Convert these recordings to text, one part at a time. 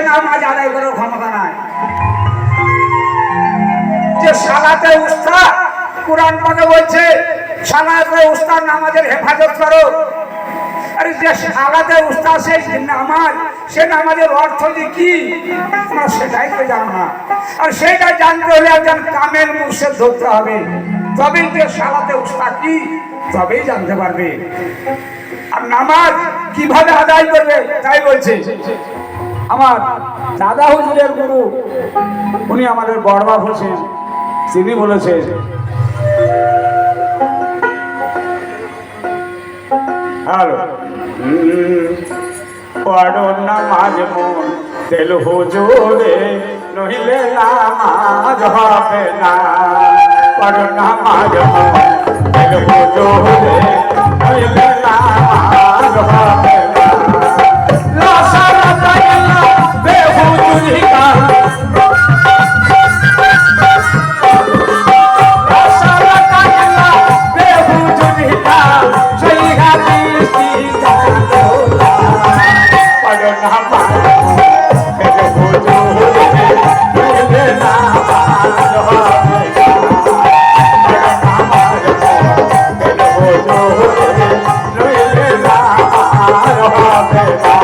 নামাজ আদায় করার ক্ষমতা নাই। যে সালাতে উস্তাদ কুরআন পাকে বলছে সালাতে উস্তাদ নামাজের হেফাজত করো। আরে যে সালাতে উস্তাদ সেই নামাজ, সে নামাজের অর্থ যে কি আমরা সেটাই তো জানো না। আর সেটা জানতে হলে একজন কামেল মুর্শিদ ধরতে হবে, তবেই যে সালাতে উস্তাদ কি তবেই জানতে পারবে। আর নামাজ কিভাবে আদায় করবে তাই বলছে আমার দাদা হুজুরের গুরু, উনি আমাদের বড়বাপ হোসেন, তিনি বলেছেন পড়ো নামাজ মন তেল হুজুরে, নইলে নামাজ হবে না। পড়ো নামাজ মন তেল হুজুরে, নইলে নামাজ হবে না। লা সালাতা ইল্লা বিহুজুরি কাল, লা সালাতা ইল্লা বিহুজুরি কাল, সেই হাদিস কি জানো না। পড়ো নামাজ তেল হুজুরে, নইলে নামাজ হবে না। পড়ো নামাজ তেল হুজুরে, নইলে নামাজ হবে না।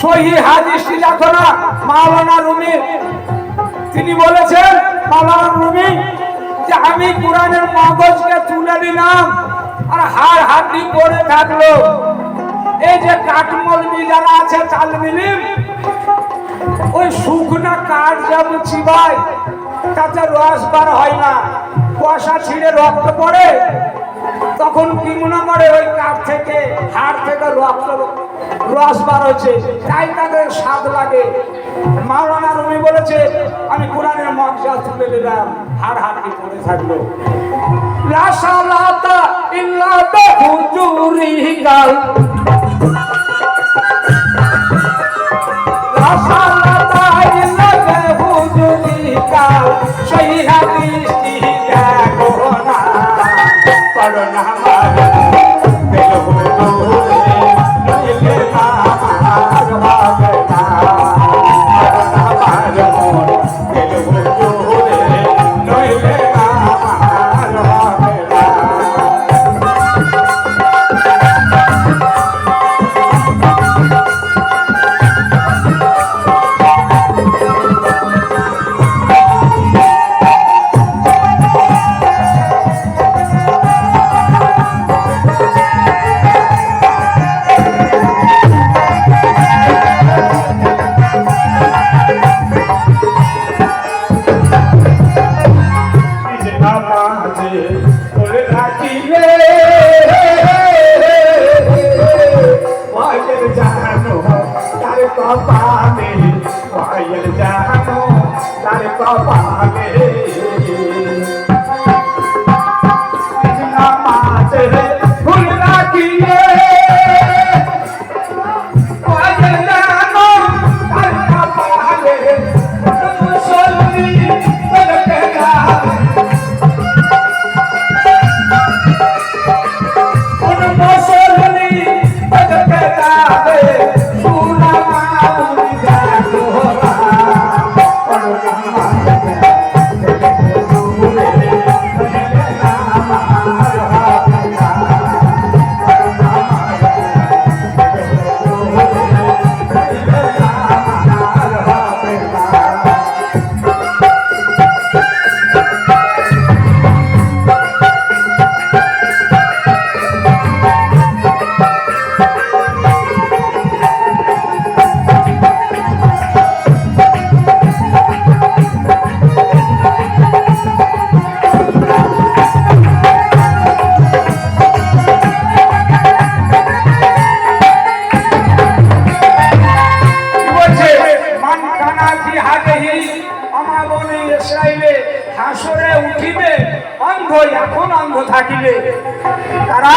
সহিহ হাদিসটি দেখো না, মাওলানা রুমি তিনি বলেছেন, মাওলানা রুমি যে আমি কোরআনের মগজকে তুলে নিলাম আর হাড় হাড্ডি পড়ে থাকলো। এই যে কাঠমলবি যারা আছে চাল মিলিম, ওই শুকনা কাঠ যেমন চিবায় তাতে রস বার হয় না, কুয়াশা ছিঁড়ে রক্ত পড়ে, তখন কি মনে করে ওই কাঠ থেকে হাড় থেকে রক্ত রস বার হচ্ছে, তাই তাদের স্বাদ লাগে। মাওলানা রুমি বলেছে আমি কোরআনের মগজ তুলে নিলাম, হাড় হাড্ডি পড়ে থাকলো। লা সালাতা ইল্লা বিহুজুরি কাল, লা সালাতা ইল্লা বিহুজুরি কাল, সেই হাদিস কি দেখো না। পড়ো নামাজ তেল হুজুরে, নইলে নামাজ হবে না। পড়ো নামাজ তেল হুজুরে, নইলে নামাজ হবে না। থাকিলে তারা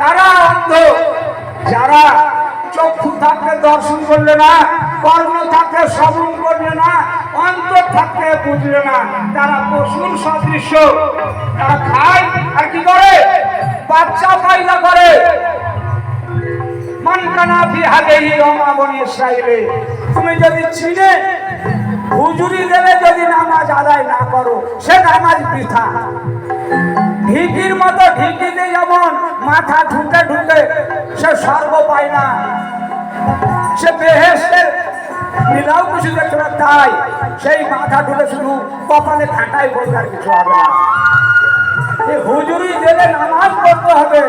তারা অন্ধ, যারা চক্ষু থাকতে দর্শন করলে না, কর্ণ থাকতে শ্রবণ করলে না, অন্তর থাকতে বুঝলে না, তারা পশুর সদৃশ্য। তারা খায় আর কি করে? বাচ্চা পয়দা করে। মানকানা ফি হাদিহি ওমা বনি ইসরাঈলে, তুমি যদি চিনে হুজুরি দেবে, যদি নামাজ আদায় না করো, সে নামাজ বৃথা। ঢিকির মতো ঢিকিতে যেমন মাথা ঢুকে ঢুকে সে স্বর্গ পায় না, সে বেহেশতের নীলাও কিছু দেখতে না, তাই সেই মাথা ঢুকে শুধু কপালে খাটাই বলতে আর কিছু হবে না। এই হুজুরি দেবে নামাজ পড়তে হবে,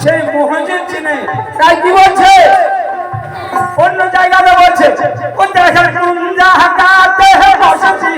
সেই মসজিদ চিনে। তাই কি বলছে? অন্য জায়গাতে বলছে ও দেখেন কোন জায়গাতে বসেছি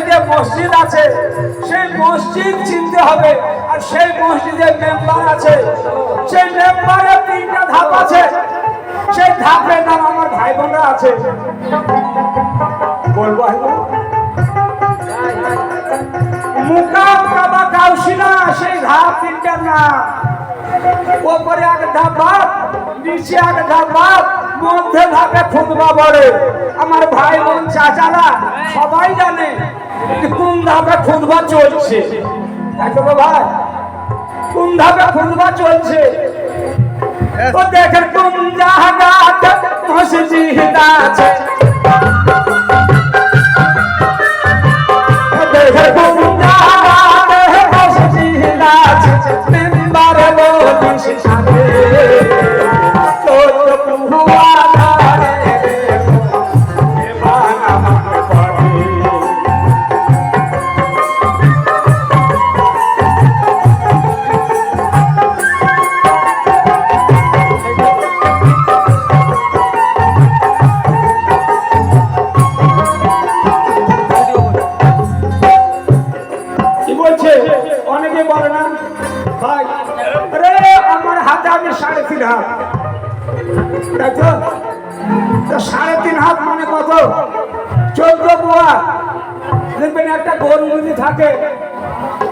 আছে, মসজিদ আছে, সেই মসজিদ চিনতে হবে। আর সেই মসজিদে মেম্বার আছে, সেই মেম্বারের 3টা ধাপ আছে, সেই ধাপের নাম আমার ভাই বোনরা আছে। বলবো মুকাম কাবা কাউসিনা, সেই ধাপ 3টার নাম। ওপরে এক ধাপ বাপ, নিচে এক ধাপ বাপ, মধ্যে ধাপে খুতবা পড়ে। আমার ভাই বোন চাচারা সবাই জানে কোন ধাপে খুতবা চলছে। ভাই কোন ধাপে খুতবা চলছে? তো দেখেন কোন জায়গাতে মসজিদ আছে, দেখেন কোন জায়গাতে মসজিদ আছে, মেম্বার বলিস সাথে হাত মানে কত? 14 পোয়া। দেখবেন একটা গরু যদি থাকে,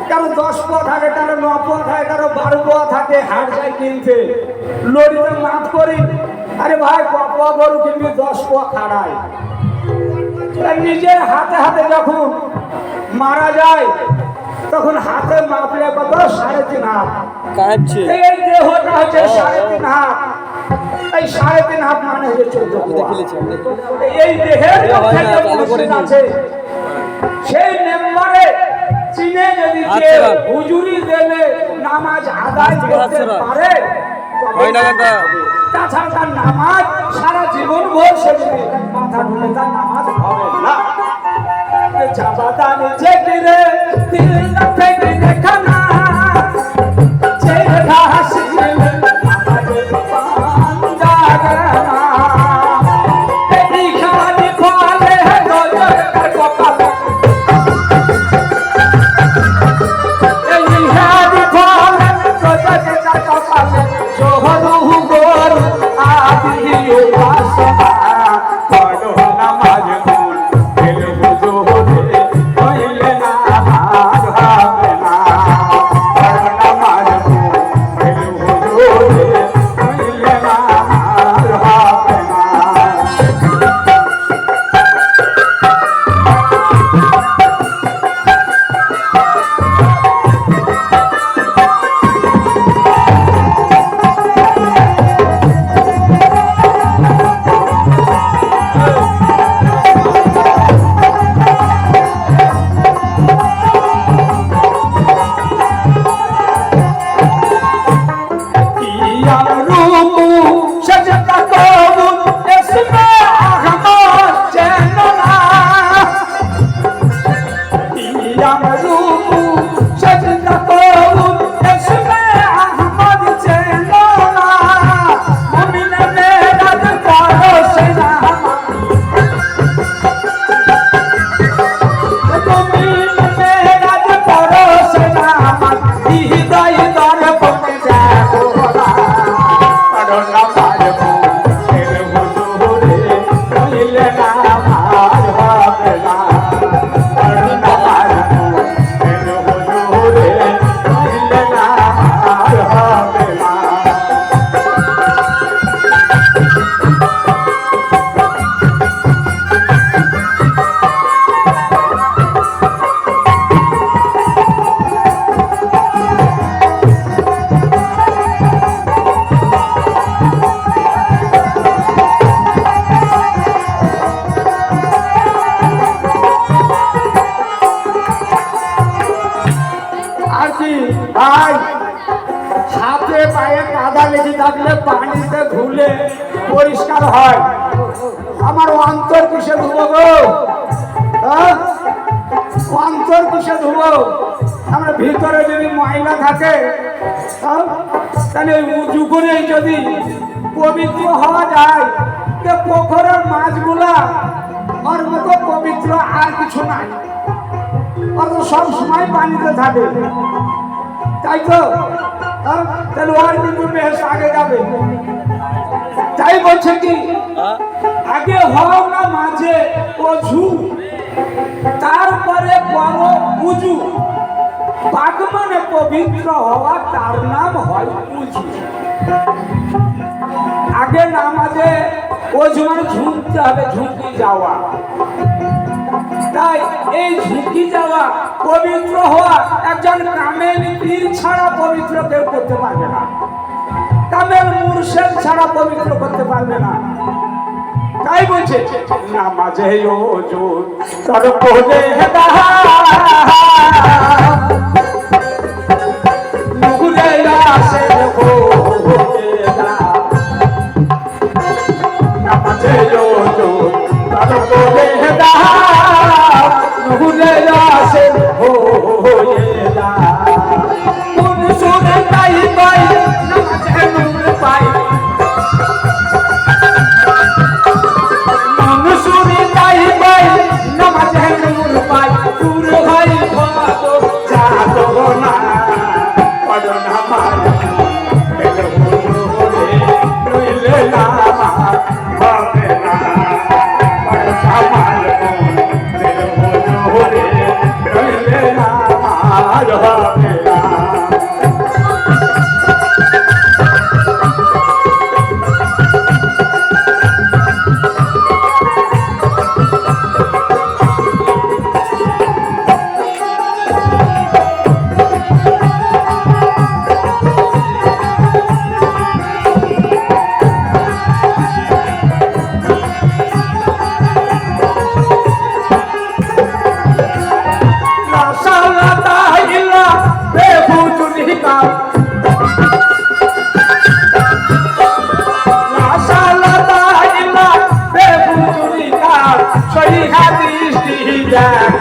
কারো 10 পোয়া থাকে, কারো 9 পোয়া থাকে, কারো 12 পোয়া থাকে, হাট যায় কিনতে, লরিতে মাপ করি, আরে ভাই পোয়া গরু কিনবি, 10 পোয়া খাড়ায়। নিজের হাতে হাতে যখন মারা যায়, তখন হাতে মাপলে কত? 3.5 হাত। এই দেহটা হচ্ছে 3.5 হাত, এই 3.5 হাত মানে হচ্ছে 14 পোয়া। এই দেহের আছে, সেই মেম্বারে চিনে যদি কেউ হুজুরি দেবে নামাজ আদায় করতে পারে, তাছাড়া তার নামাজ সারা জীবন ভোর সে যদি মাথা ঢুলে তার নামাজ হবে না। জাবাদানি জেগিরে দিল না থেকে দেখানা, চেহারা হাসিলে নামাজে পান জাগনা, এই খালি ফলে দজর কার কপালে, এই খালি ফলে দজর কার কপালে, জোহরু গোর আদি উপাসনা, পড়ো নামাজ গুল দিল হুজুরে, হইলে নামাজ হবে না। ভাই হাতে পায়ে কাদা লেগে থাকলে পানিতে ধুলে পরিষ্কার হয়। আমার অন্তর কিসে ধুবো গো? অন্তর কিসে ধুবো? আমরা ভিতরে যদি ময়লা থাকে তাহলে উঁচু করে যদি পবিত্র হওয়া যায়, পুকুরের মাছগুলা ওর মতো পবিত্র আর কিছু নাই, ওর তো সব সময় পানিতে থাকে, তাই তো? তাহলে ওর কিন্তু বেশ আগে যাবে। তাই বলছে কি আগে হও না মাঝে অজু, তারপরে করো উজু। পাক মানে পবিত্র হওয়া, তার নাম হয় উজু। আগে নামাজে অজু মানে ঝুঁকতে হবে, ঝুঁকি যাওয়া। তাই এই ঝুঁকি যাওয়া পবিত্র হওয়া একজন কামেল পীর ছাড়া পবিত্র কেউ করতে পারবে না, কামেল মুর্শিদ ছাড়া পবিত্র করতে পারবে না। তাই বলছে নামাজে ওজু তোর কোলে হেদা নুরে আসে গো হেদা, নামাজে ওজু তোর কোলে হেদা নুরে আসে গো হেদা। কোন সুরে তাই পাই নামাজে নূর পাই, yeah.